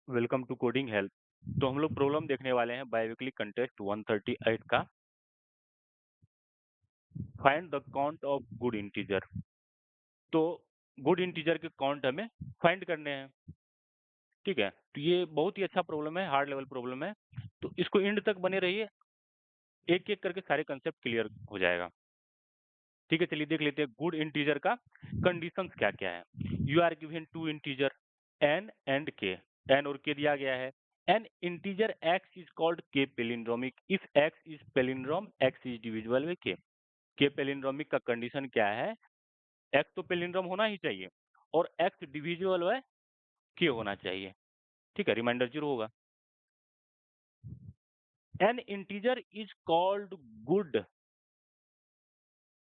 Welcome to coding help. तो हम लोग प्रॉब्लम देखने वाले हैं बायोवीकली कंटेस्ट 138 का। Find the count of good integer. तो गुड इंटीजर के काउंट हमें फाइंड करने हैं। ठीक है, तो ये बहुत ही अच्छा प्रॉब्लम है, हार्ड लेवल प्रॉब्लम है। तो इसको एंड तक बने रहिए, एक एक करके सारे कंसेप्ट क्लियर हो जाएगा। ठीक है, चलिए देख लेते हैं गुड इंटीजर का कंडीशंस क्या क्या है। You are given two integer n and k. N और के दिया गया है। N integer x is called k palindromic if x is palindrome x is divisible with k palindromic का कंडीशन क्या है? एक्स तो पेलिंड्रोम होना ही चाहिए और एक्स डिविजिबल है के होना चाहिए। ठीक है, रिमाइंडर जीरो होगा। N integer is called good.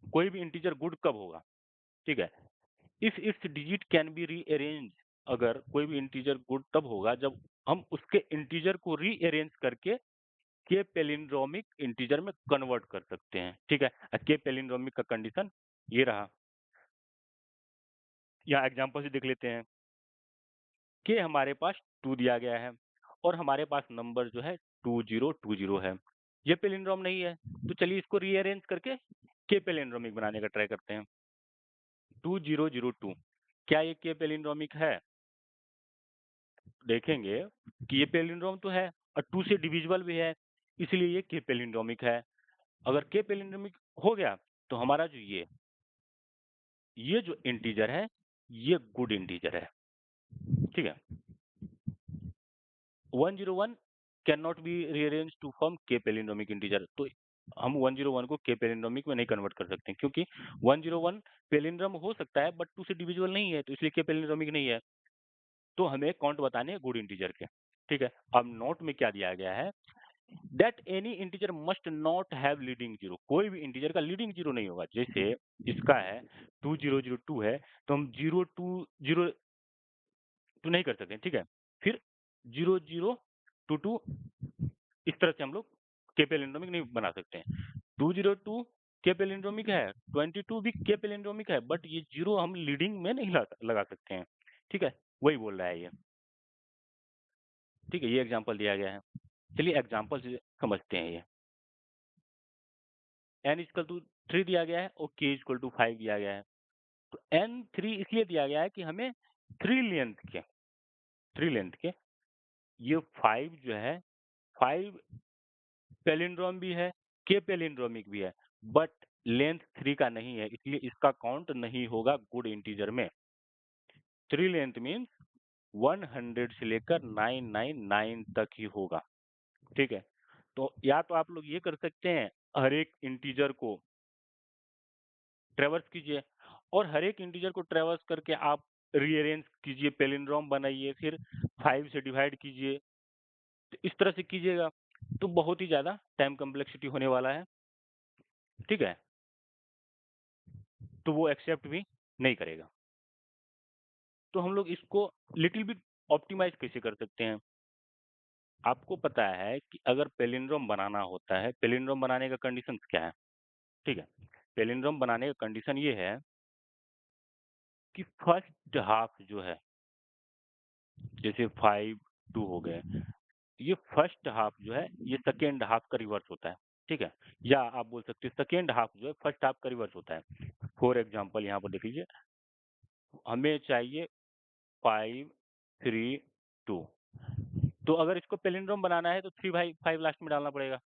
कोई भी इंटीजर गुड कब होगा? ठीक है, if it's digit can be rearrange. अगर कोई भी इंटीजर गुड तब होगा जब हम उसके इंटीजर को रीअरेंज करके के पेलिंड्रोमिक इंटीजर में कन्वर्ट कर सकते हैं। ठीक है, के पेलिंड्रोमिक का कंडीशन ये रहा। यहाँ एग्जांपल से देख लेते हैं कि हमारे पास 2 दिया गया है और हमारे पास नंबर जो है 2020 है। ये पेलिंड्रोम नहीं है, तो चलिए इसको रीअरेंज करके के पेलिंड्रोमिक बनाने का ट्राई करते हैं। 2002 क्या ये के पेलिंड्रोमिक है? देखेंगे कि ये पेलिंड्रोम तो है और 2 से डिविजिबल भी है, इसलिए ये के पेलिंड्रोमिक है। अगर के पेलिंड्रोमिक हो गया तो हमारा जो ये जो इंटीजर है ये गुड इंटीजर है। ठीक है, 101 can not be rearrange to form के पेलिंड्रोमिक इंटीजर। तो हम 101 को के पेलिंड्रोमिक में नहीं कन्वर्ट कर सकते क्योंकि 101 पेलिंड्रोम हो सकता है बट 2 से डिविजिबल नहीं है, तो इसलिए के पेलिंड्रोमिक नहीं है। तो हमें काउंट बताने हैं गुड इंटीजर के। ठीक है, अब नोट में क्या दिया गया है? That any integer must not have leading zero. कोई भी इंटीजर का लीडिंग जीरो नहीं होगा। जैसे इसका है 2002 है, तो हम 0202 नहीं कर सकते। ठीक है, फिर 0022 इस तरह से हम लोग के पेलिंड्रोमिक नहीं बना सकते हैं। 202 के पेलिंड्रोमिक है, 22 भी के पेलिंड्रोमिक है, बट ये जीरो हम लीडिंग में नहीं लगा सकते हैं। ठीक है, वही बोल रहा है ये। ठीक है, ये एग्जांपल दिया गया है। चलिए एग्जांपल से समझते हैं ये। n इक्वल टू 3 दिया गया है और k इक्वल टू 5 दिया गया है। तो n 3 इसलिए दिया गया है कि हमें 3 लेंथ के ये 5 जो है 5 पैलिंड्रोम भी है, k पैलिंड्रोमिक भी है, बट लेंथ 3 का नहीं है, इसलिए इसका काउंट नहीं होगा गुड इंटीजर में। 3 लेंथ मीन्स 100 से लेकर 999 तक ही होगा। ठीक है, तो या तो आप लोग ये कर सकते हैं, हर एक इंटीजर को ट्रेवर्स कीजिए और हर एक इंटीजर को ट्रेवर्स करके आप रीअरेंज कीजिए, पैलिंड्रोम बनाइए, फिर 5 से डिवाइड कीजिए। तो इस तरह से कीजिएगा तो बहुत ही ज़्यादा टाइम कॉम्प्लेक्सिटी होने वाला है। ठीक है, तो वो एक्सेप्ट भी नहीं करेगा। तो हम लोग इसको लिटिल बिट ऑप्टिमाइज़ कैसे कर सकते हैं? आपको पता है कि अगर पैलिंड्रोम बनाना होता है, पैलिंड्रोम बनाने का कंडीशंस क्या है? ठीक है, पैलिंड्रोम बनाने का कंडीशन ये है कि फर्स्ट हाफ जो है, जैसे 5, 2 हो गए, ये फर्स्ट हाफ जो है ये सेकेंड हाफ का रिवर्स होता है। ठीक है, या आप बोल सकते हैं सेकेंड हाफ जो है फर्स्ट हाफ का रिवर्स होता है। फॉर एग्जांपल यहाँ पर देख लीजिए, हमें चाहिए 5, 3, 2। तो अगर इसको पैलिंड्रोम बनाना है तो 3 बाई 5 लास्ट में डालना पड़ेगा,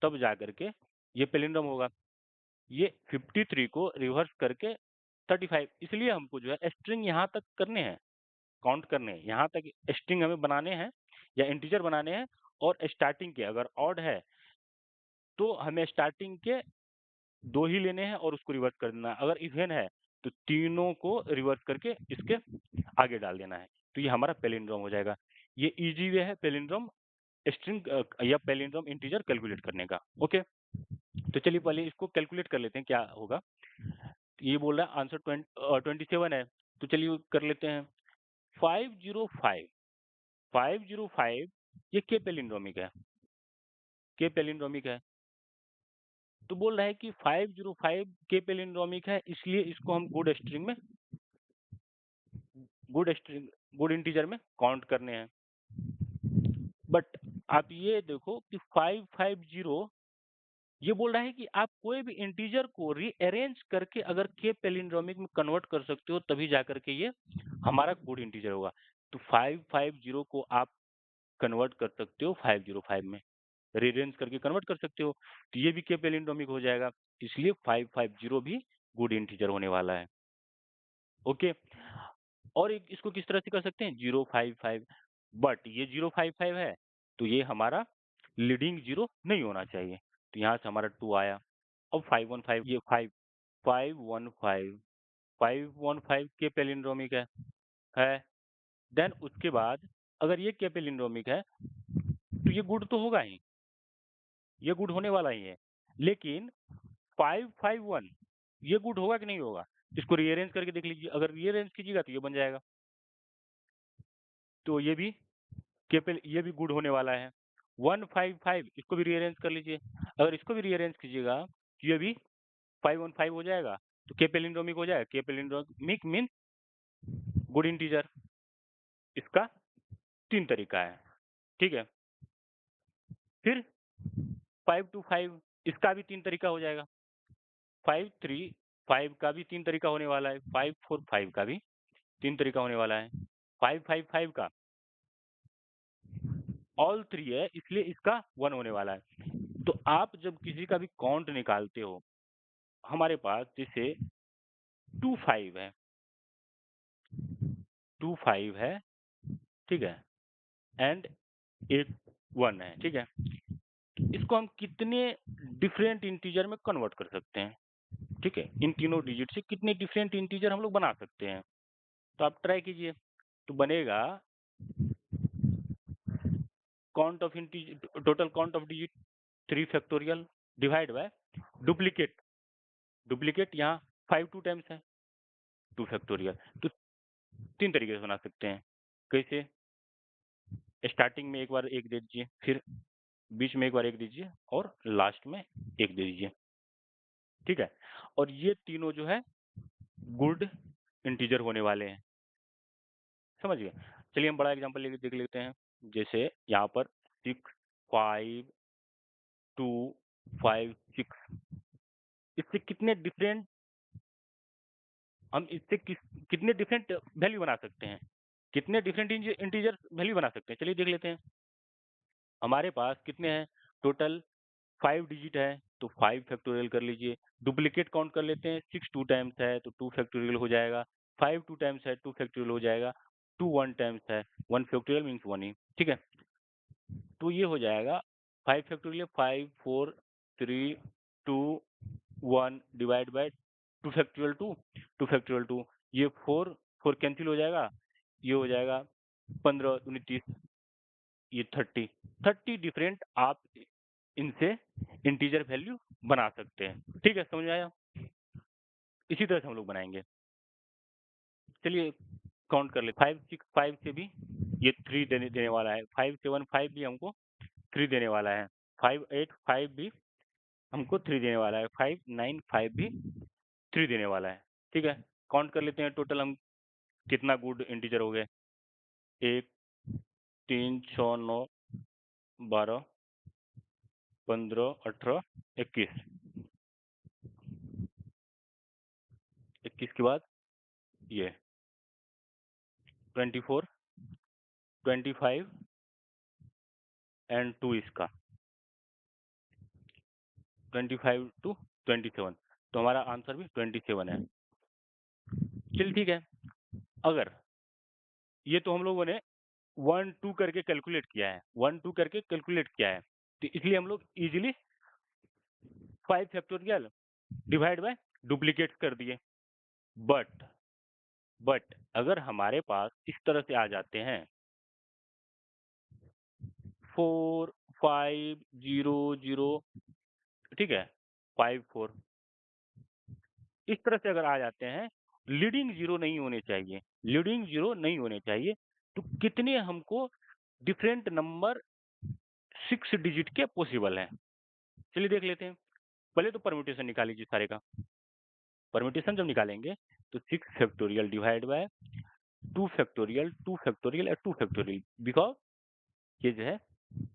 तब जा करके ये पैलिंड्रोम होगा। ये 53 को रिवर्स करके 35, इसलिए हमको जो है स्ट्रिंग यहाँ तक करने हैं, काउंट करने हैं, यहाँ तक स्ट्रिंग हमें बनाने हैं या इंटीजर बनाने हैं। और स्टार्टिंग के अगर ऑड है तो हमें स्टार्टिंग के 2 ही लेने हैं और उसको रिवर्स कर देना है। अगर इवन है तो तीनों को रिवर्स करके इसके आगे डाल देना है। तो ये हमारा पैलिंड्रोम हो जाएगा। ये ईज़ी वे है पैलिंड्रोम स्ट्रिंग या पैलिंड्रोम इंटीजर कैलकुलेट करने का। ओके, तो चलिए पहले इसको कैलकुलेट कर लेते हैं क्या होगा। ये बोल रहा है आंसर 27 है, तो चलिए कर लेते हैं। 505 505 ये के पैलिंड्रोमिक है, के पैलिंड्रोमिक है। तो बोल रहा है कि 505 के पैलिंड्रोमिक है, इसलिए इसको हम गुड इंटीजर में काउंट करने हैं। बट आप ये देखो कि 550 ये बोल रहा है कि आप कोई भी इंटीजर को रीअरेंज करके अगर के पैलिंड्रोमिक में कन्वर्ट कर सकते हो तभी जाकर के ये हमारा गुड इंटीजर होगा। तो 550 को आप कन्वर्ट कर सकते हो 505 में, रीअरेंज करके कन्वर्ट कर सकते हो, तो ये भी के पैलिंड्रोमिक हो जाएगा। इसलिए 550 भी गुड इंटीजर होने वाला है। ओके, और एक इसको किस तरह से कर सकते हैं 055, बट ये 055 है तो ये हमारा लीडिंग जीरो नहीं होना चाहिए, तो यहाँ से हमारा 2 आया। अब 515 ये 515 515 के पैलिंड्रोमिक है। देन उसके बाद अगर ये के पैलिंड्रोमिक है तो ये गुड तो होगा ही, ये गुड होने वाला ही है। लेकिन 551 ये गुड होगा कि नहीं होगा? इसको रीअरेंज करके देख लीजिए, अगर रीअरेंज कीजिएगा तो ये बन जाएगा। तो ये भी ये भी गुड होने वाला है। 155 इसको भी रीअरेंज कर लीजिए, अगर इसको भी रीअरेंज कीजिएगा तो ये भी 515 हो जाएगा, तो के पैलिंड्रोमिक हो जाएगा। के पैलिंड्रोमिक मीन गुड इंटीजर। इसका 3 तरीका है, ठीक है। फिर 525 इसका भी 3 तरीका हो जाएगा। 535 का भी 3 तरीका होने वाला है, 545 का भी 3 तरीका होने वाला है, 555 का ऑल 3 है इसलिए इसका 1 होने वाला है। तो आप जब किसी का भी काउंट निकालते हो, हमारे पास जैसे 25 है, 25 है, ठीक है, एंड एक 1 है, ठीक है। इसको हम कितने डिफरेंट इंटीजर में कन्वर्ट कर सकते हैं, ठीक है। इन तीनों डिजिट से कितने डिफरेंट इंटीजर हम लोग बना सकते हैं, तो आप ट्राई कीजिए। तो बनेगा count of integer, total count of digit 3 factorial divide by duplicate, duplicate यहाँ 5 2 टाइम्स है, 2 फैक्टोरियल। तो 3 तरीके से बना सकते हैं। कैसे? स्टार्टिंग में एक बार 1 दे दीजिए, फिर बीच में एक बार 1 दीजिए और लास्ट में 1 दे दीजिए, ठीक है। और ये तीनों जो है गुड इंटीजर होने वाले हैं, समझ गए। चलिए हम बड़ा एग्जांपल लेके देख लेते हैं। जैसे यहाँ पर 6 5 2 5 6, इससे कितने डिफरेंट हम इससे कितने डिफरेंट वैल्यू बना सकते हैं, कितने डिफरेंट इंटीजर वैल्यू बना सकते हैं, चलिए देख लेते हैं। हमारे पास कितने हैं टोटल, 5 डिजिट है तो 5 फैक्टोरियल कर लीजिए। डुप्लीकेट काउंट कर लेते हैं, 6 2 टाइम्स है तो 2 फैक्टोरियल हो जाएगा, 5 2 टाइम्स है 2 फैक्टोरियल हो जाएगा, 2 1 टाइम्स है 1 फैक्टोरियल मीन्स 1 ही, ठीक है। तो ये हो जाएगा 5 factorial 5 4 3 2 1 divide by 2 factorial 2 2 factorial 2, ये 4 4 कैंसिल हो जाएगा, ये हो जाएगा 15 दूनी 30, ये 30 30 डिफरेंट आप इनसे इंटीजर वैल्यू बना सकते हैं, ठीक है, समझ में आया। इसी तरह से हम लोग बनाएंगे। चलिए काउंट कर ले, 5 6 5 से भी ये 3 देने देने वाला है, 5 7 5 भी हमको 3 देने वाला है, 5 8 5 भी हमको 3 देने वाला है, 5 9 5 भी 3 देने वाला है, ठीक है। काउंट कर लेते हैं टोटल हम कितना गुड इंटीजर हो गए। 1 3 6 9 12 15 18 21, 21 के बाद ये 24 25 एंड 2 इसका 25 टू 27, तो हमारा आंसर भी 27 है। चलिए ठीक है, अगर ये तो हम लोगों ने 1 2 करके कैलकुलेट किया है, 1 2 करके कैलकुलेट किया है, तो इसलिए हम लोग easily 5 factorial divide by duplicate कर दिए। बट अगर हमारे पास इस तरह से आ जाते हैं 4 5 0 0, ठीक है, 5 4 इस तरह से अगर आ जाते हैं, लीडिंग जीरो नहीं होने चाहिए, लीडिंग जीरो नहीं होने चाहिए, तो कितने हमको डिफरेंट नंबर 6 डिजिट के पॉसिबल हैं। चलिए देख लेते हैं। पहले तो परम्यूटेशन निकाल लीजिए सारे का। परम्यूटेशन जब निकालेंगे तो 6 factorial divide by 2 factorial 2 factorial और 2 फैक्टोरियल, बिकॉज ये जो है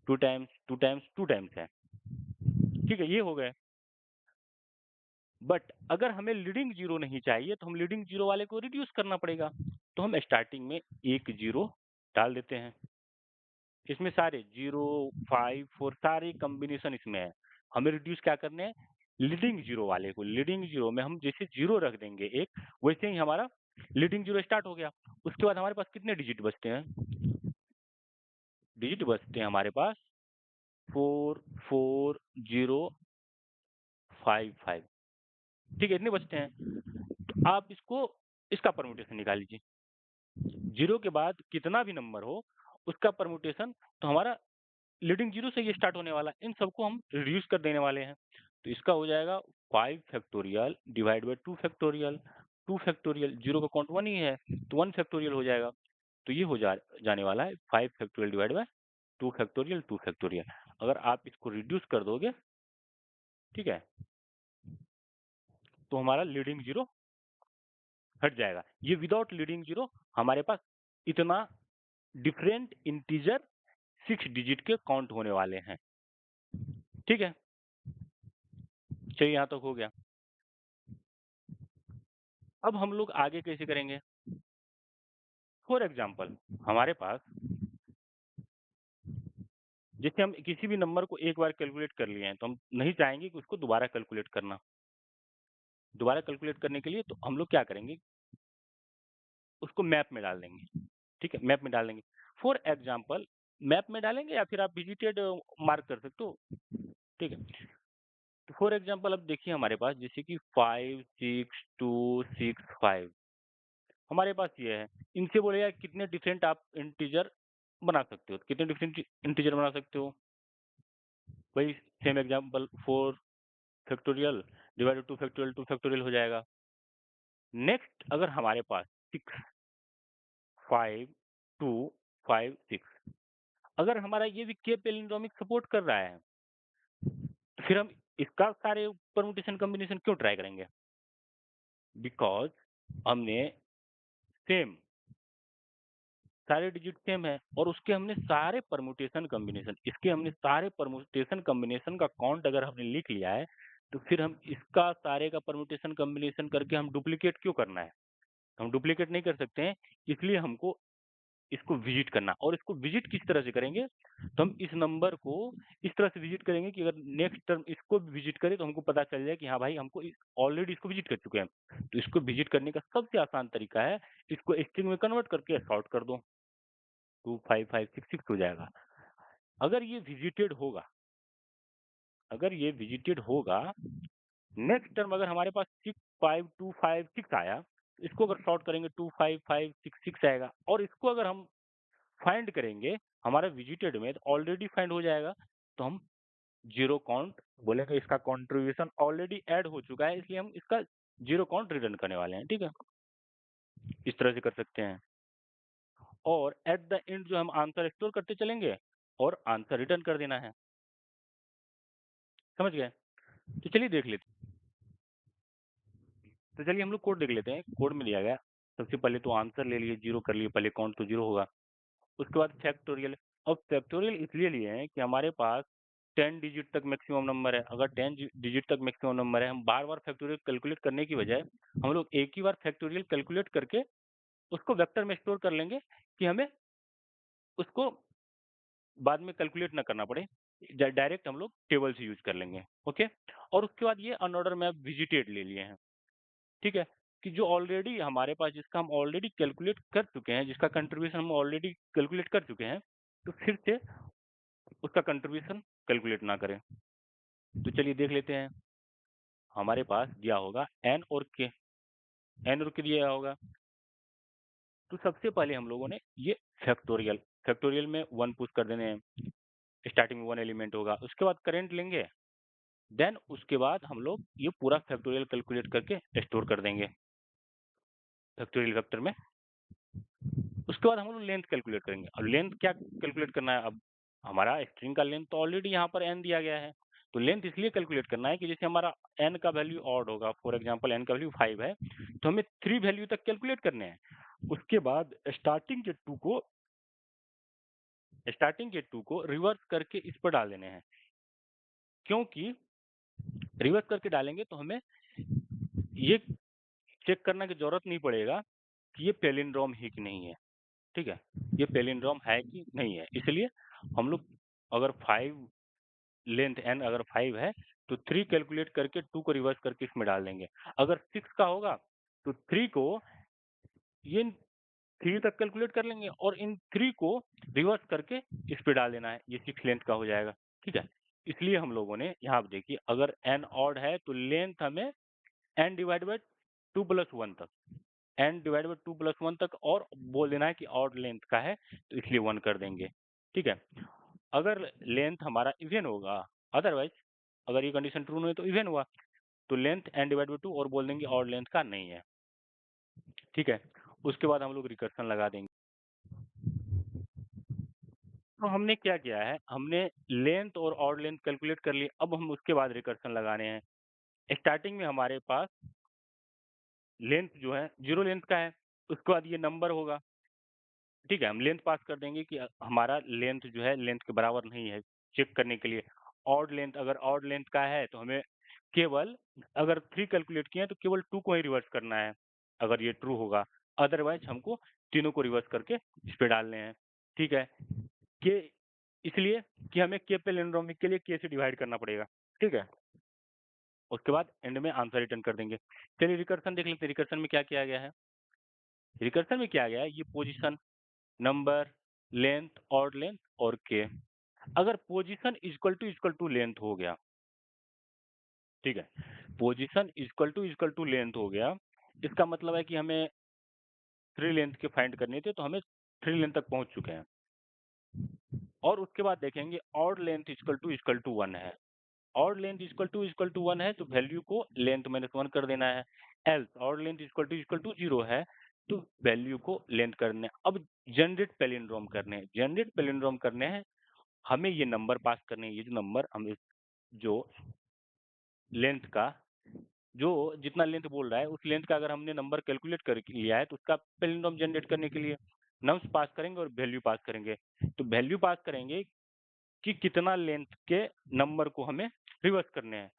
2 टाइम्स 2 टाइम्स 2 टाइम्स है। ठीक है, ये हो गए। बट अगर हमें लीडिंग ज़ीरो नहीं चाहिए तो हम लीडिंग ज़ीरो वाले को रिड्यूस करना पड़ेगा। तो हम स्टार्टिंग में 1 ज़ीरो डाल देते हैं। इसमें सारे 0, 5, 4 सारे कॉम्बिनेशन इसमें है। हमें रिड्यूस क्या करने हैं? लीडिंग ज़ीरो वाले को। लीडिंग ज़ीरो में हम जैसे 0 रख देंगे एक, वैसे ही हमारा लीडिंग ज़ीरो स्टार्ट हो गया। उसके बाद हमारे पास कितने डिजिट बचते हैं? डिजिट बचते हैं हमारे पास 4, 4, 0, 5, 5। ठीक है, इतने बचते हैं। तो आप इसका परम्यूटेशन निकाल लीजिए। 0 के बाद कितना भी नंबर हो, उसका परम्यूटेशन तो हमारा लीडिंग 0 से ये स्टार्ट होने वाला है। इन सबको हम रिड्यूस कर देने वाले हैं। तो इसका हो जाएगा 5 factorial divide by 2 factorial. 2 factorial 0 का काउंट 1 ही है, तो 1 फैक्टोरियल हो जाएगा। तो ये हो जाने वाला है 5 factorial divide by 2 factorial 2 factorial. अगर आप इसको रिड्यूस कर दोगे, ठीक है, तो हमारा लीडिंग 0 हट जाएगा। ये विदाउट लीडिंग 0 हमारे पास इतना डिफरेंट इंटीजर 6 डिजिट के काउंट होने वाले हैं। ठीक है? चलिए यहाँ तक हो गया। अब हम लोग आगे कैसे करेंगे? फॉर एग्जाम्पल हमारे पास जैसे हम किसी भी नंबर को एक बार कैलकुलेट कर लिए हैं, तो हम नहीं चाहेंगे कि उसको दोबारा कैलकुलेट करना। दोबारा कैलकुलेट करने के लिए तो हम लोग क्या करेंगे, उसको मैप में डाल देंगे। ठीक है? मैप में डाल देंगे। फॉर एग्जाम्पल मैप में डालेंगे या फिर आप विजिटेड मार्क कर सकते हो। ठीक है? तो फॉर एग्जाम्पल अब देखिए हमारे पास जैसे कि 5, 6, 2, 6, 5 हमारे पास ये है। इनसे बोलेगा कितने डिफरेंट आप इंटीजर बना सकते हो। कितने डिफरेंट इंटीजर बना सकते हो? वही same example 4 factorial divided 2 factorial हो जाएगा। नेक्स्ट अगर हमारे पास 6, 5, 2, 5, 6 अगर हमारा ये भी के पैलिंड्रोमिक सपोर्ट कर रहा है, तो फिर हम इसका सारे परम्यूटेशन कॉम्बिनेशन क्यों ट्राई करेंगे? बिकॉज़ हमने सेम सारे डिजिट सेम है और उसके हमने सारे परम्यूटेशन कॉम्बिनेशन इसके हमने सारे परम्यूटेशन कॉम्बिनेशन का काउंट अगर हमने लिख लिया है, तो फिर हम इसका सारे का परम्यूटेशन कॉम्बिनेशन करके हम डुप्लीकेट क्यों करना है? हम डुप्लीकेट नहीं कर सकते हैं, इसलिए हमको इसको विजिट करना और इसको विजिट किस तरह से करेंगे? तो हम इस नंबर को इस तरह से विजिट करेंगे कि अगर नेक्स्ट टर्म इसको भी विजिट करें तो हमको पता चल जाए कि हाँ भाई हमको ऑलरेडी इसको विजिट कर चुके हैं। तो इसको विजिट करने का सबसे आसान तरीका है, इसको स्ट्रिंग में कन्वर्ट करके सॉर्ट कर दो। 2, 5, 5, 6, 6 हो जाएगा। अगर ये विजिटेड होगा अगर ये विजिटेड होगा, नेक्स्ट टर्म अगर हमारे पास 6, 5, 2, 5, 6 आया, तो इसको अगर सॉर्ट करेंगे 2, 5, 5, 6, 6 आएगा और इसको अगर हम फाइंड करेंगे, हमारा विजिटेड में तो ऑलरेडी फाइंड हो जाएगा, तो हम ज़ीरो काउंट बोलेंगे इसका कंट्रीब्यूशन ऑलरेडी ऐड हो चुका है, इसलिए हम इसका ज़ीरो काउंट रिटर्न करने वाले हैं, ठीक है? इस तरह से कर सकते हैं और एट द एंड जो हम आंसर स्टोर करते चलेंगे और आंसर रिटर्न कर देना है। समझ गए? तो चलिए देख लेते हैं। तो चलिए हम लोग कोड देख लेते हैं। कोड में दिया गया, सबसे पहले तो आंसर ले लिए, 0 कर लिए, पहले काउंट तो 0 होगा। उसके बाद फैक्टोरियल। अब फैक्टोरियल इसलिए लिए हैं कि हमारे पास 10 डिजिट तक मैक्सिमम नंबर है। अगर 10 डिजिट तक मैक्सिमम नंबर है, हम बार-बार फैक्टोरियल कैलकुलेट करने की बजाय हम लोग एक ही बार फैक्टोरियल कैलकुलेट करके उसको वेक्टर में स्टोर कर लेंगे कि हमें उसको बाद में कैलकुलेट ना करना पड़े। डायरेक्ट हम लोग टेबल से यूज़ कर लेंगे, ओके? और उसके बाद ये अनऑर्डर मैप विजिटेड ले लिए हैं, ठीक है? कि जो ऑलरेडी हमारे पास जिसका हम ऑलरेडी कैलकुलेट कर चुके हैं, जिसका कंट्रीब्यूशन हम ऑलरेडी कैलकुलेट कर चुके हैं, तो फिर से उसका कंट्रीब्यूशन कैलकुलेट ना करें। तो चलिए देख लेते हैं, हमारे पास दिया होगा एन और के। एन और के दिया होगा, तो सबसे पहले हम लोगों ने ये फैक्टोरियल फैक्टोरियल में 1 पुश कर देने हैं। स्टार्टिंग में 1 एलिमेंट होगा, उसके बाद करंट लेंगे, देन उसके बाद हम लोग ये पूरा फैक्टोरियल कैलकुलेट करके स्टोर कर देंगे फैक्टोरियल वेक्टर में। उसके बाद हम लोग लेंथ कैलकुलेट करेंगे। और लेंथ क्या कैलकुलेट करना है? अब हमारा स्ट्रिंग का लेंथ तो ऑलरेडी यहाँ पर एन दिया गया है, तो लेंथ इसलिए कैलकुलेट करना है कि जैसे हमारा एन का वैल्यू ऑड होगा, फॉर एग्जांपल एन का वैल्यू 5 है, तो हमें 3 वैल्यू तक कैलकुलेट करने हैं। उसके बाद स्टार्टिंग के 2 को स्टार्टिंग के 2 को रिवर्स करके इस पर डाल देने हैं। क्योंकि रिवर्स करके डालेंगे तो हमें ये चेक करने की ज़रूरत नहीं पड़ेगा कि ये पैलिंड्रोम है कि नहीं है, ठीक है? ये पैलिंड्रोम है कि नहीं है, इसलिए हम लोग अगर 5 लेंथ n अगर 5 है, तो 3 कैलकुलेट करके 2 को रिवर्स करके इसमें डाल देंगे। अगर 6 का होगा, तो 3 को ये 3 तक कैलकुलेट कर लेंगे और इन 3 को रिवर्स करके इस पे डाल देना है, ये 6 लेंथ का हो जाएगा, ठीक है? इसलिए हम लोगों ने यहाँ पे देखिए अगर n ऑड है तो लेंथ हमें n डिवाइड बाय 2 प्लस 1 तक n डिवाइड बाय 2 प्लस 1 तक और बोल देना है कि ऑड लेंथ का है, तो इसलिए 1 कर देंगे, ठीक है? अगर लेंथ हमारा इवन होगा, अदरवाइज अगर ये कंडीशन ट्रू नहीं है तो इवन हुआ, तो लेंथ n डिवाइड बाय 2 और बोल देंगे ऑड लेंथ का नहीं है, ठीक है? उसके बाद हम लोग रिकर्सन लगा देंगे। तो हमने क्या किया है, हमने लेंथ और ऑड लेंथ कैलकुलेट कर ली, अब हम उसके बाद रिकर्सन लगाने हैं। स्टार्टिंग में हमारे पास लेंथ जो है 0 लेंथ का है, उसके बाद ये नंबर होगा, ठीक है? हम लेंथ पास कर देंगे कि हमारा लेंथ जो है लेंथ के बराबर नहीं है, चेक करने के लिए। ऑड लेंथ अगर ऑड लेंथ का है तो हमें केवल अगर 3 कैलकुलेट किए हैं तो केवल 2 को ही रिवर्स करना है, अगर ये ट्रू होगा। अदरवाइज़ हमको तीनों को रिवर्स करके इस पे डालने हैं, ठीक है? के इसलिए कि हमें के पैलिंड्रोमिक के लिए के से डिवाइड करना पड़ेगा, ठीक है? उसके बाद एंड में आंसर रिटर्न कर देंगे। चलिए रिकर्सन देख लेते हैं, रिकर्सन में क्या किया गया है? रिकर्सन में क्या गया है, ये position, number, length, odd length और के। अगर पोजीशन इक्वल टू लेंथ हो गया, ठीक है? पोजीशन इक्वल टू लेंथ हो गया, इसका मतलब है कि हमें 3 लेंथ के फाइंड करनी थी, तो हमें 3 लेंथ तक पहुँच चुके हैं। और उसके बाद देखेंगे ऑड लेंथ इक्वल टू 1 है। ऑड लेंथ इक्वल टू 1 है तो वैल्यू को लेंथ माइनस 1 कर देना है। Else odd length equal to 0 है तो वैल्यू को लेंथ करना है। अब जनरेट पैलिंड्रोम करने हैं। जनरेट पैलिंड्रोम करने हैं, हमें ये नंबर पास करने हैं। ये जो नंबर हमें जो लेंथ का जो जितना लेंथ बोल रहा है उस लेंथ का अगर हमने नंबर कैलकुलेट कर लिया है तो उसका पैलिंड्रोम जनरेट करने के लिए नम्स पास करेंगे और वैल्यू पास करेंगे। तो वैल्यू पास करेंगे कि कितना लेंथ के नंबर को हमें रिवर्स करने हैं।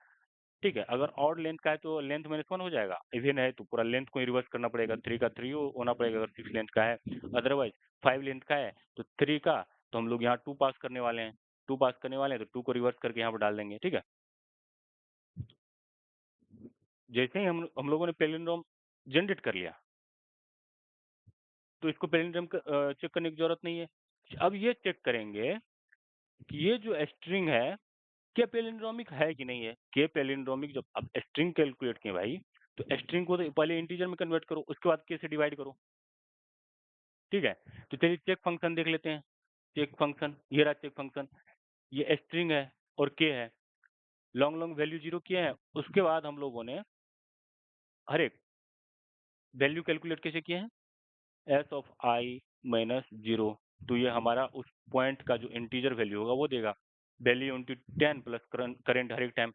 ठीक है, अगर ऑड लेंथ का है तो लेंथ माइनस 1 हो जाएगा, इवन है तो पूरा लेंथ को ही रिवर्स करना पड़ेगा, 3 का 3 होना पड़ेगा अगर 6 लेंथ का है, अदरवाइज 5 लेंथ का है तो 3 का, तो हम लोग यहाँ 2 पास करने वाले हैं, 2 पास करने वाले हैं तो 2 को रिवर्स करके यहाँ पर डाल देंगे, ठीक है? जैसे ही हम लोगों ने पैलिंड्रोम जनरेट कर लिया, तो इसको पैलिंड्रोम चेक करने की जरूरत नहीं है। अब ये चेक करेंगे कि ये जो स्ट्रिंग है के पैलिंड्रोमिक है कि नहीं है। के पैलिंड्रोमिक जब अब स्ट्रिंग कैलकुलेट किए भाई, तो स्ट्रिंग को तो पहले इंटीजर में कन्वर्ट करो, उसके बाद के से डिवाइड करो, ठीक है? तो चलिए चेक फंक्शन देख लेते हैं। चेक फंक्शन, ये रहा चेक फंक्शन, ये स्ट्रिंग है और के है, लॉन्ग लॉन्ग वैल्यू 0 किए हैं, उसके बाद हम लोगों ने हर एक वैल्यू कैलकुलेट कैसे किए हैं, एस ऑफ आई माइनस 0, तो ये हमारा उस पॉइंट का जो इंटीजर वैल्यू होगा वो देगा, वैल्यू इंटू 10 प्लस करंट हर एक टाइम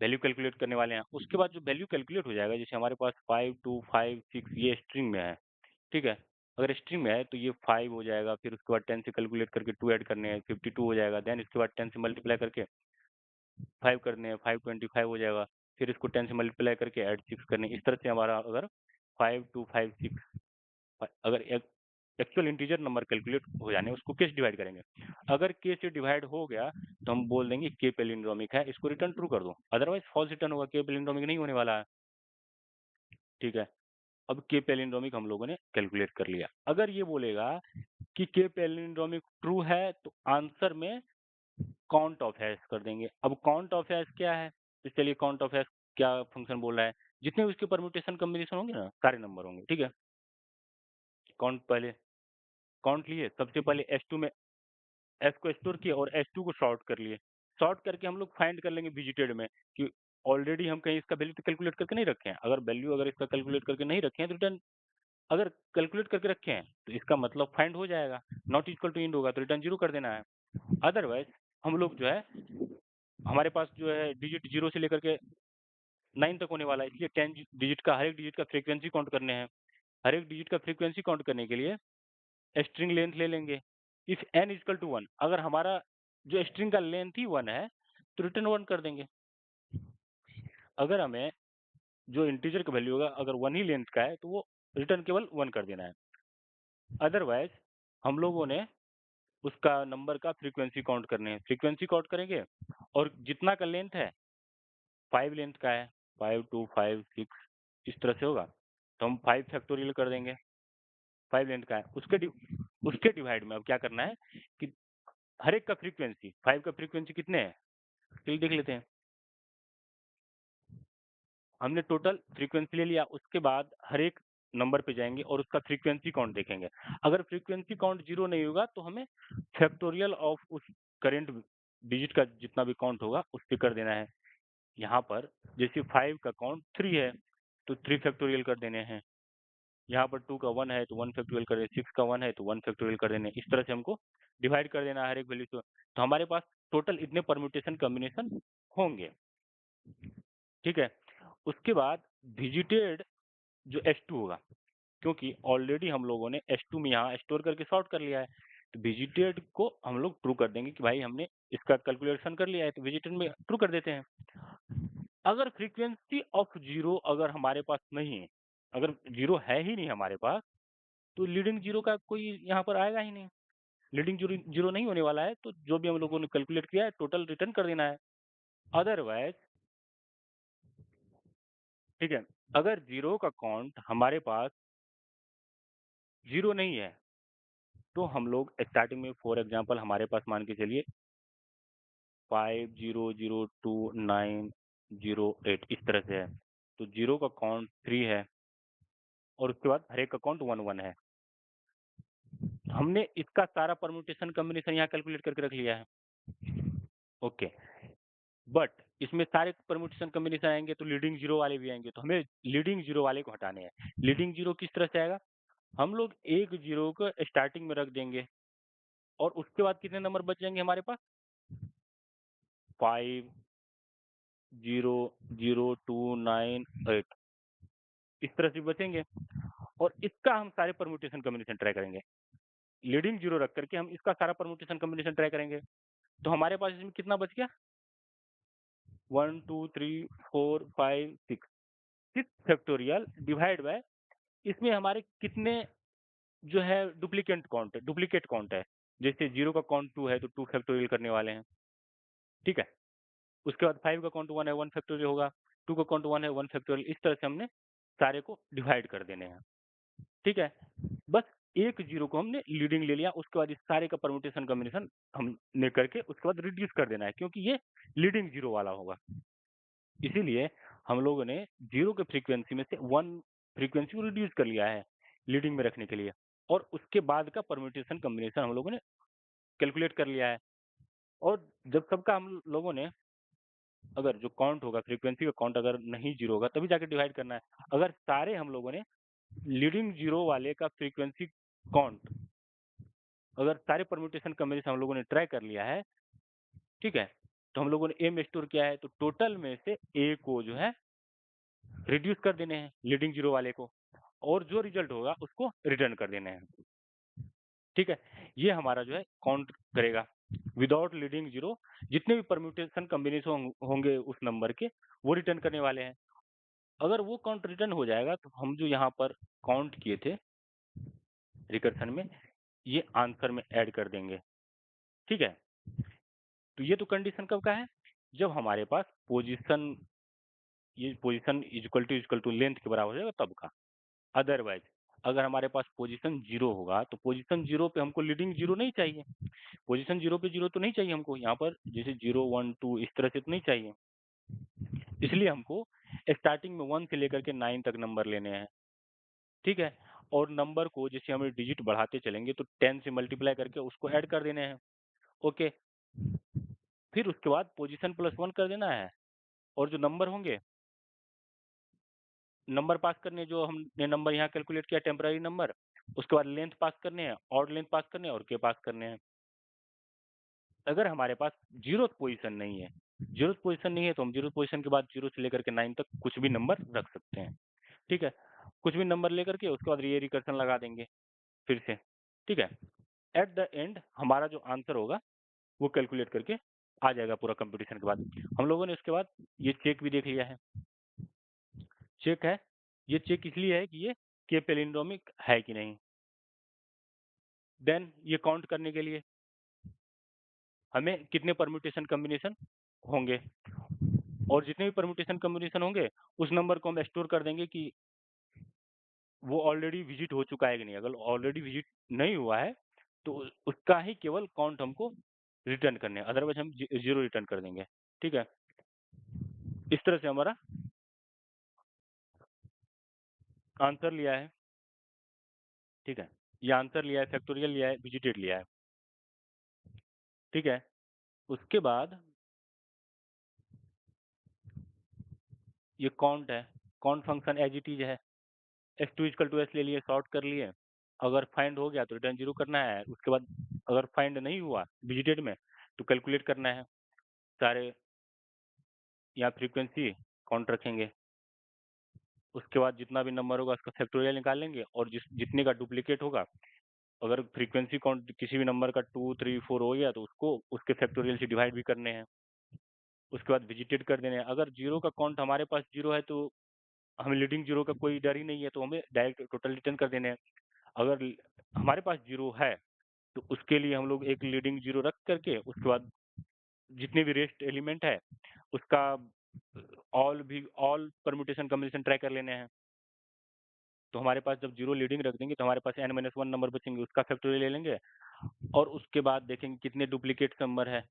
वैल्यू कैलकुलेट करने वाले हैं। उसके बाद जो वैल्यू कैलकुलेट हो जाएगा, जैसे हमारे पास 5 2 5 6 ये स्ट्रिंग में है, ठीक है? अगर स्ट्रिंग में है तो ये 5 हो जाएगा, फिर उसके बाद 10 से कैलकुलेट करके 2 ऐड करने हैं, 52 हो जाएगा, देन इसके बाद 10 से मल्टीप्लाई करके 5 करने हैं, 525 हो जाएगा, फिर इसको 10 से मल्टीप्लाई करके ऐड 6 करने हैं। इस तरह से हमारा अगर 5 2 5 6 अगर एक एक्चुअल इंटीजर नंबर कैलकुलेट हो जाने उसको के से डिवाइड करेंगे। अगर के से डिवाइड हो गया तो हम बोल देंगे के पैलिंड्रोमिक है, इसको रिटर्न ट्रू कर दो, अदरवाइज फॉल्स रिटर्न होगा, के पैलिंड्रोमिक नहीं होने वाला है, ठीक है? अब के पैलिंड्रोमिक हम लोगों ने कैलकुलेट कर लिया। अगर ये बोलेगा कि के पैलिंड्रोमिक ट्रू है तो आंसर में काउंट ऑफ हैश कर देंगे। अब काउंट ऑफ हैश क्या है, तो चलिए काउंट ऑफ हैश क्या फंक्शन बोल रहा है, जितने उसके परम्यूटेशन कॉम्बिनेशन होंगे ना सारे नंबर होंगे, ठीक है? काउंट पहले काउंट लिए, सबसे पहले S2 में एस को स्टोर किया और S2 को सॉर्ट कर लिए। सॉर्ट करके हम लोग फाइंड कर लेंगे विजिटेड में कि ऑलरेडी हम कहीं इसका वैल्यू तो कैलकुलेट करके नहीं रखे हैं। अगर वैल्यू अगर इसका कैलकुलेट करके नहीं रखे हैं तो रिटर्न, अगर कैलकुलेट करके रखे हैं तो इसका मतलब फाइंड हो जाएगा। नॉट इक्वल टू इंड होगा तो रिटर्न 0 कर देना है। अदरवाइज हम लोग जो है, हमारे पास जो है डिजिट 0 से लेकर के 9 तक होने वाला है, इसलिए 10 डिजिट का हर एक डिजिट का फ्रीक्वेंसी काउंट करने हैं। हर एक डिजिट का फ्रीक्वेंसी काउंट करने के लिए स्ट्रिंग लेंथ ले लेंगे। इफ n इक्वल टू 1, अगर हमारा जो स्ट्रिंग का लेंथ ही 1 है, तो रिटर्न 1 कर देंगे। अगर हमें जो इंटीजर का वैल्यू होगा अगर 1 ही लेंथ का है, तो वो रिटर्न केवल 1 कर देना है। अदरवाइज़ हम लोगों ने उसका नंबर का फ्रीक्वेंसी काउंट करने हैं। फ्रीक्वेंसी काउंट करेंगे और जितना का लेंथ है, 5 लेंथ का है, 5, 2, 5, 6 इस तरह से होगा, तो हम 5 फैक्टोरियल कर देंगे, 5 लेंथ का है। उसके डिवाइड में अब क्या करना है कि हर एक का फ्रीक्वेंसी, 5 का फ्रीक्वेंसी कितने हैं? चलिए देख लेते हैं। हमने टोटल फ्रीक्वेंसी ले लिया, उसके बाद हर एक नंबर पे जाएँगे और उसका फ्रीक्वेंसी काउंट देखेंगे। अगर फ्रीक्वेंसी काउंट 0 नहीं होगा, तो हमें फैक्टोरियल ऑफ उस करंट डिजिट का जितना भी काउंट होगा, उस पे कर देना है। यहाँ पर जैसे 5 का काउंट 3 है, तो 3 फैक्टोरियल कर देने हैं। यहाँ पर 2 का 1 है, तो 1 फैक्टोरियल कर दें, 6 का 1 है, तो 1 फैक्टोरियल कर देने। इस तरह से हमको डिवाइड कर देना है हर एक वैल्यू को। तो हमारे पास टोटल इतने परम्यूटेशन कॉम्बिनेशन होंगे, ठीक है? उसके बाद विजिटेड जो S2 होगा, क्योंकि ऑलरेडी हम लोगों ने S2 में यहाँ स्टोर करके सॉर्ट कर लिया है, तो विजिटेड को हम लोग ट्रू कर देंगे कि भाई हमने इसका कैलकुलेशन कर लिया है, तो विजिटेड में ट्रू कर देते हैं। अगर फ्रीक्वेंसी ऑफ 0 अगर हमारे पास नहीं है, अगर 0 है ही नहीं हमारे पास, तो लीडिंग 0 का कोई यहाँ पर आएगा ही नहीं। लीडिंग 0 नहीं होने वाला है, तो जो भी हम लोगों ने कैलकुलेट किया है, टोटल रिटर्न कर देना है। अदरवाइज़ ठीक है, अगर 0 का काउंट हमारे पास 0 नहीं है, तो हम लोग स्टार्टिंग में फॉर एग्जांपल हमारे पास मान के चलिए 50022908 इस तरह से है। तो 0 का काउंट 3 है और उसके बाद हर एक का काउंट 1 है। हमने इसका सारा परम्यूटेशन कॉम्बिनेशन यहाँ कैलकुलेट करके रख लिया है। ओके, बट इसमें सारे परम्यूटेशन कॉम्बिनेशन आएँगे तो लीडिंग 0 वाले भी आएँगे, तो हमें लीडिंग 0 वाले को हटाने हैं। लीडिंग 0 किस तरह से आएगा? हम लोग एक 0 को स्टार्टिंग में रख देंगे और उसके बाद कितने नंबर बच जाएँगे हमारे पास? 5, 0, 0, 2, 9, 8 इस तरह से बचेंगे और इसका हम सारे परम्यूटेशन कॉम्बिनेशन ट्राई करेंगे। लीडिंग 0 रख करके हम इसका सारा परम्यूटेशन कॉम्बिनेशन ट्राई करेंगे। तो हमारे पास इसमें कितना बच गया? 1, 2, 3, 4, 5, 6 6 फैक्टोरियल डिवाइड बाय इसमें हमारे कितने जो है डुप्लीकेट काउंट है। जैसे 0 का काउंट 2 है तो 2 फैक्टोरियल करने वाले हैं, ठीक है? उसके बाद 5 का काउंट 1 है 1 फैक्टोरियल होगा, 2 का काउंट 1 है 1 फैक्टोरियल इस तरह से हमने सारे को डिवाइड कर देने हैं, ठीक है? बस एक 0 को हमने लीडिंग ले लिया, उसके बाद इस सारे का परम्यूटेशन कॉम्बिनेशन हमने करके उसके बाद रिड्यूस कर देना है क्योंकि ये लीडिंग 0 वाला होगा। इसीलिए हम लोगों ने 0 के फ्रीक्वेंसी में से 1 फ्रीक्वेंसी को रिड्यूस कर लिया है, लीडिंग में रखने के लिए और उसके बाद का परम्यूटेशन कॉम्बिनेशन हम लोगों ने कैलकुलेट कर लिया है और जब सबका हम लोगों ने अगर जो काउंट होगा फ्रीक्वेंसी का काउंट अगर नहीं 0 होगा तभी जाके डिवाइड करना है। अगर सारे हम लोगों ने लीडिंग 0 वाले का फ्रीक्वेंसी काउंट अगर सारे परम्यूटेशन कॉम्बिनेशन हम लोगों ने ट्राई कर लिया है, ठीक है? तो हम लोगों ने ए में स्टोर किया है तो टोटल में से ए को जो है रिड्यूस कर देने हैं लीडिंग 0 वाले को और जो रिजल्ट होगा उसको रिटर्न कर देने हैं, ठीक है? ये हमारा जो है काउंट करेगा विदाउट लीडिंग 0 जितने भी परम्यूटेशन कॉम्बिनेशन होंगे उस नंबर के वो रिटर्न करने वाले हैं। अगर वो काउंट रिटर्न हो जाएगा तो हम जो यहाँ पर काउंट किए थे रिकर्सन में ये आंसर में ऐड कर देंगे, ठीक है? तो ये तो कंडीशन कब का है? जब हमारे पास पोजीशन इक्वल टू लेंथ के बराबर हो जाएगा तब का। अदरवाइज अगर हमारे पास पोजीशन 0 होगा तो पोजीशन 0 पे हमको लीडिंग 0 नहीं चाहिए। पोजीशन 0 पे 0 तो नहीं चाहिए हमको यहाँ पर जैसे 0, 1, 2 इस तरह से तो नहीं चाहिए। इसलिए हमको स्टार्टिंग में 1 से लेकर के 9 तक नंबर लेने हैं, ठीक है? और नंबर को जैसे हम डिजिट बढ़ाते चलेंगे तो 10 से मल्टीप्लाई करके उसको ऐड कर देने हैं, ओके? फिर उसके बाद पोजीशन प्लस 1 कर देना है और जो नंबर होंगे, नंबर पास करने जो हमने नंबर यहाँ कैलकुलेट किया टेम्पररी नंबर, उसके बाद लेंथ पास करने हैं, ऑड लेंथ पास करने हैं और के पास करने हैं। अगर हमारे पास 0th पोजीशन नहीं है 0th पोजीशन नहीं है तो हम 0th पोजीशन के बाद 0 से लेकर के 9 तक कुछ भी नंबर रख सकते हैं, ठीक है? कुछ भी नंबर लेकर के उसके बाद ये रिकर्सन लगा देंगे फिर से, ठीक है? एट द एंड हमारा जो आंसर होगा वो कैलकुलेट करके आ जाएगा पूरा कंप्यूटेशन के बाद। हम लोगों ने उसके बाद ये चेक भी देख लिया है। चेक है, ये चेक इसलिए है कि ये के पैलिंड्रोमिक है कि नहीं। देन ये काउंट करने के लिए हमें कितने परम्यूटेशन कॉम्बिनेशन होंगे, और जितने भी परम्यूटेशन कॉम्बिनेशन होंगे उस नंबर को हम स्टोर कर देंगे कि वो ऑलरेडी विजिट हो चुका है कि नहीं। अगर ऑलरेडी विजिट नहीं हुआ है तो उसका ही केवल काउंट हमको रिटर्न करने हैं, अदरवाइज हम जीरो रिटर्न कर देंगे। ठीक है, इस तरह से हमारा आंसर लिया है। ठीक है, ये आंसर लिया है, फैक्टोरियल लिया है, विजिटेड लिया है। ठीक है, उसके बाद ये काउंट है, count function as it is है। x2 इक्वल टू एस ले लिए, सॉर्ट कर लिए। अगर फाइंड हो गया तो रिटर्न जीरो करना है। उसके बाद अगर फाइंड नहीं हुआ विजिटेड में तो कैलकुलेट करना है। सारे यहाँ फ्रीक्वेंसी काउंट रखेंगे। उसके बाद जितना भी नंबर होगा उसका फैक्टोरियल निकालेंगे, और जितने का डुप्लीकेट होगा, अगर फ्रीक्वेंसी काउंट किसी भी नंबर का 2, 3, 4 हो गया तो उसको उसके फैक्टोरियल से डिवाइड भी करने हैं। उसके बाद विजिटेड कर देने हैं। अगर जीरो का काउंट हमारे पास जीरो है तो हमें लीडिंग जीरो का कोई डर ही नहीं है, तो हमें डायरेक्ट टोटल रिटर्न कर देने हैं। अगर हमारे पास जीरो है तो उसके लिए हम लोग एक लीडिंग जीरो रख करके उसके बाद जितने भी रेस्ट एलिमेंट है उसका ऑल परम्यूटेशन कॉम्बिनेशन ट्राई कर लेने हैं। तो हमारे पास जब जीरो लीडिंग रख देंगे तो हमारे पास n-1 नंबर बचेंगे, उसका फैक्टोरियल ले लेंगे, और उसके बाद देखेंगे कितने डुप्लीकेट नंबर है।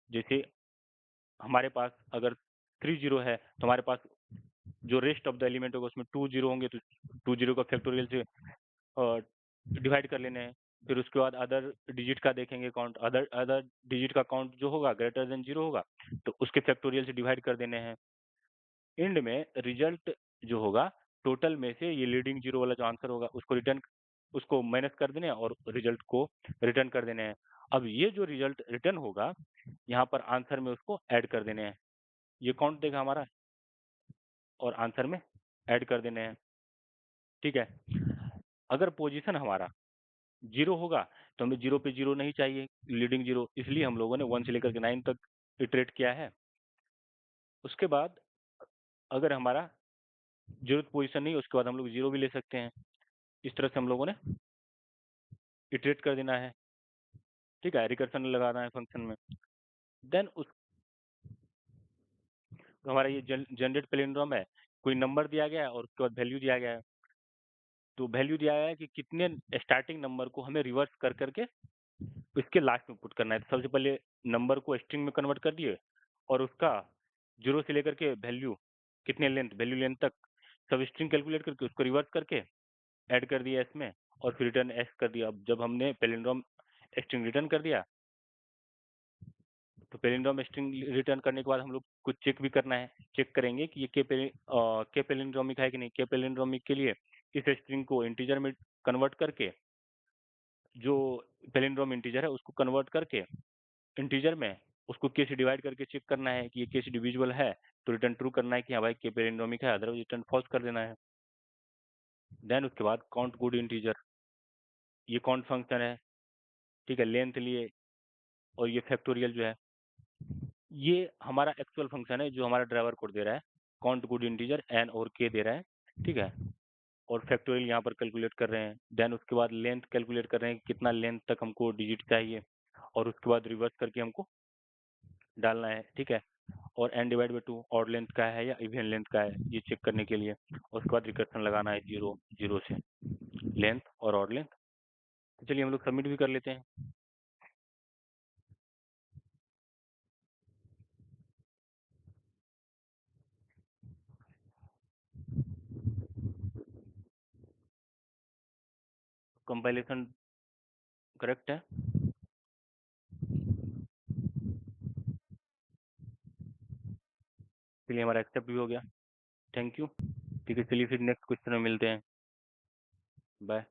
जैसे हमारे पास अगर 3 जीरो है तो हमारे पास जो रेस्ट ऑफ द एलिमेंट होगा उसमें 2 जीरो होंगे, तो 2 जीरो का फैक्टोरियल से डिवाइड कर लेने हैं। फिर उसके बाद अदर डिजिट का देखेंगे काउंट, अदर अदर डिजिट का काउंट जो होगा ग्रेटर देन जीरो होगा तो उसके फैक्टोरियल से डिवाइड कर देने हैं। एंड में रिजल्ट जो होगा टोटल में से ये लीडिंग जीरो वाला जो आंसर होगा उसको माइनस कर देने हैं और रिजल्ट को रिटर्न कर देने हैं। अब ये जो रिजल्ट रिटर्न होगा यहाँ पर आंसर में उसको ऐड कर देने हैं। ये काउंट देगा हमारा और आंसर में ऐड कर देने हैं। ठीक है, अगर पोजीशन हमारा जीरो होगा तो हमें जीरो पे जीरो नहीं चाहिए, लीडिंग जीरो, इसलिए हम लोगों ने 1 से लेकर के 9 तक इटरेट किया है। उसके बाद अगर हमारा जीरोथ पोजीशन नहीं, उसके बाद हम लोग जीरो भी ले सकते हैं। इस तरह से हम लोगों ने इटरेट कर देना है। ठीक है, रिकर्सन लगाना है फंक्शन में। देन उस तो हमारा ये जनरेट पैलिंड्रोम है, कोई नंबर दिया गया है और उसके बाद वैल्यू दिया गया है। तो वैल्यू दिया गया है कि कितने स्टार्टिंग नंबर को हमें रिवर्स कर करके इसके लास्ट में पुट करना है। तो सबसे पहले नंबर को स्ट्रिंग में कन्वर्ट कर दिए और उसका जीरो से लेकर के कितने वैल्यू लेंथ तक सब स्ट्रिंग कैलकुलेट करके उसको रिवर्स करके ऐड कर दिया इसमें, और फिर रिटर्न एस कर दिया। अब जब हमने पैलिंड्रोम स्ट्रिंग रिटर्न कर दिया तो पैलिंड्रोम स्ट्रिंग रिटर्न करने के बाद हम लोग कुछ चेक भी करना है। चेक करेंगे कि ये के पैलिंड्रोमिक है कि नहीं। के पैलिंड्रोमिक के लिए इस स्ट्रिंग को इंटीजर में कन्वर्ट करके, जो पैलिंड्रोम इंटीजर है उसको कन्वर्ट करके इंटीजर में उसको के से डिवाइड करके चेक करना है कि ये के से डिविजिबल है तो रिटर्न ट्रू करना है कि हाँ भाई के पैलिंड्रोमिक है, अदरवाइज रिटर्न फॉल्स कर देना है। देन उसके बाद काउंट गुड इंटीजर, ये काउंट फंक्शन है। ठीक है, लेंथ लिए और ये फैक्टोरियल जो है ये हमारा एक्चुअल फंक्शन है जो हमारा ड्राइवर कोड दे रहा है। काउंट गुड इंटीजर एन और के दे रहा है। ठीक है, और फैक्टोरियल यहाँ पर कैलकुलेट कर रहे हैं। देन उसके बाद लेंथ कैलकुलेट कर रहे हैं कि कितना लेंथ तक हमको डिजिट चाहिए, और उसके बाद रिवर्स करके हमको डालना है। ठीक है, और n divide by 2 odd length का है या इवन लेंथ का है ये चेक करने के लिए। उसके बाद रिकर्सन लगाना है जीरो जीरो से लेंथ और ऑड लेंथ। तो चलिए हम लोग सबमिट भी कर लेते हैं। कंपाइलेशन करेक्ट है। चलिए हमारा एक्सेप्ट भी हो गया। Thank you. ठीक है, चलिए फिर नेक्स्ट क्वेश्चन में मिलते हैं। बाय।